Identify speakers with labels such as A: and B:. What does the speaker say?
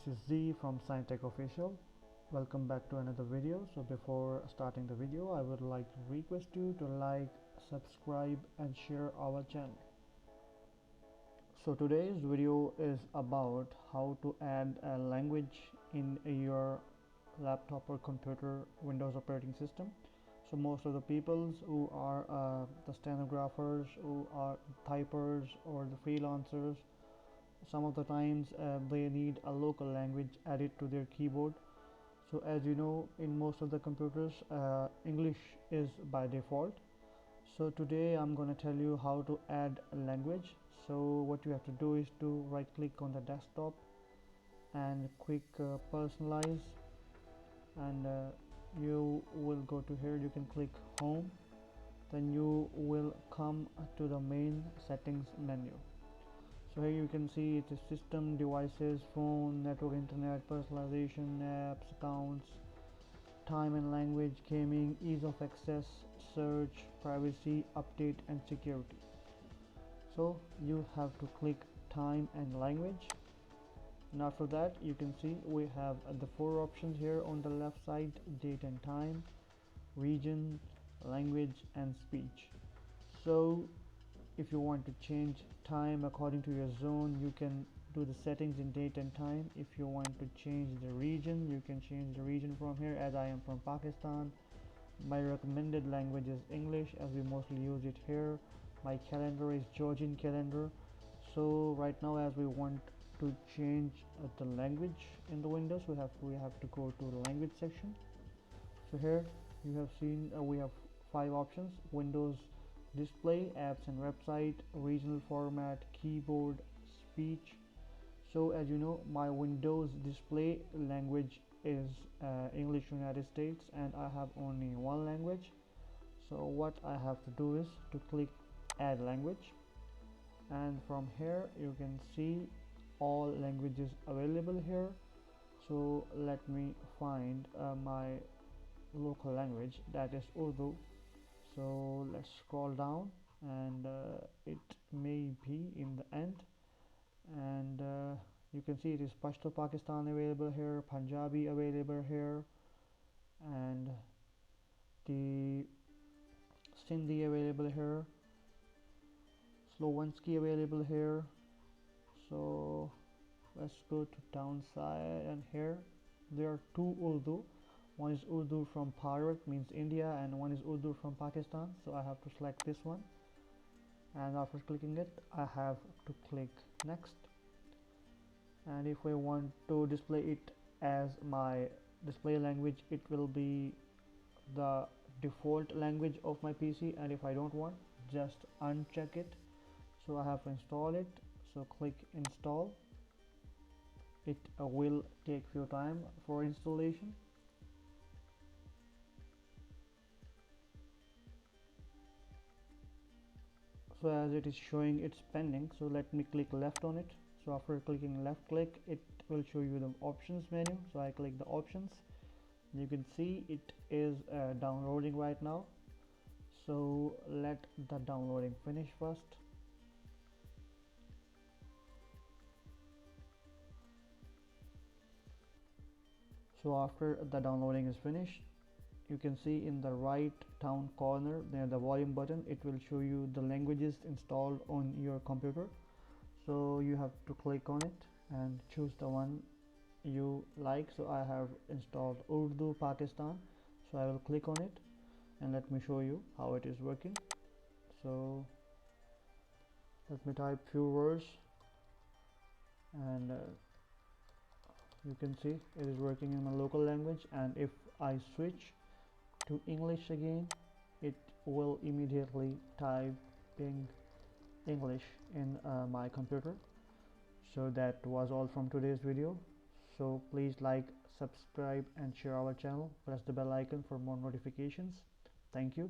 A: This is Z from Sain Official. Welcome back to another video. So before starting the video, I would like to request you to like, subscribe and share our channel. So today's video is about how to add a language in your laptop or computer Windows operating system. So most of the people who are the stenographers, who are typers or the freelancers, some of the times they need a local language added to their keyboard. So as you know, in most of the computers English is by default. So today I'm going to tell you how to add a language. So what you have to do is to right click on the desktop and quick personalize, and you will go to here. You can click home, then you will come to the main settings menu. So here you can see it is system, devices, phone, network, internet, personalization, apps, accounts, time and language, gaming, ease of access, search, privacy, update and security. So you have to click time and language, and after that you can see we have the four options here on the left side: date and time, region, language and speech. So if you want to change time according to your zone, you can do the settings in date and time. If you want to change the region, you can change the region from here. As I am from Pakistan, my recommended language is English, as we mostly use it here. My calendar is Georgian calendar. So right now, as we want to change the language in the Windows, we have to go to the language section. So here you have seen we have 5 options: Windows display, apps and website, regional format, keyboard, speech. So as you know, my Windows display language is English United States, and I have only one language. So what I have to do is to click add language, and from here you can see all languages available here. So let me find my local language, that is Urdu. So let's scroll down, and it may be in the end, and you can see it is Pashto Pakistan available here, Punjabi available here, and the Sindhi available here, Slovenski available here. So let's go to downside, and here there are two Urdu. One is Urdu from Bharat, means India, and one is Urdu from Pakistan. So I have to select this one, and after clicking it I have to click next. And if I want to display it as my display language, it will be the default language of my PC, and if I don't want, just uncheck it. So I have to install it, so click install. It will take few time for installation. So as it is showing it's pending, so let me click left on it. So after clicking left click, it will show you the options menu. So I click the options. You can see it is downloading right now. So let the downloading finish first. So after the downloading is finished, you can see in the right down corner near the volume button, it will show you the languages installed on your computer. So you have to click on it and choose the one you like. So I have installed Urdu Pakistan, so I will click on it, and let me show you how it is working. So let me type few words, and you can see it is working in my local language. And if I switch to English again, it will immediately typing English in my computer. So that was all from today's video. So please like, subscribe and share our channel. Press the bell icon for more notifications. Thank you.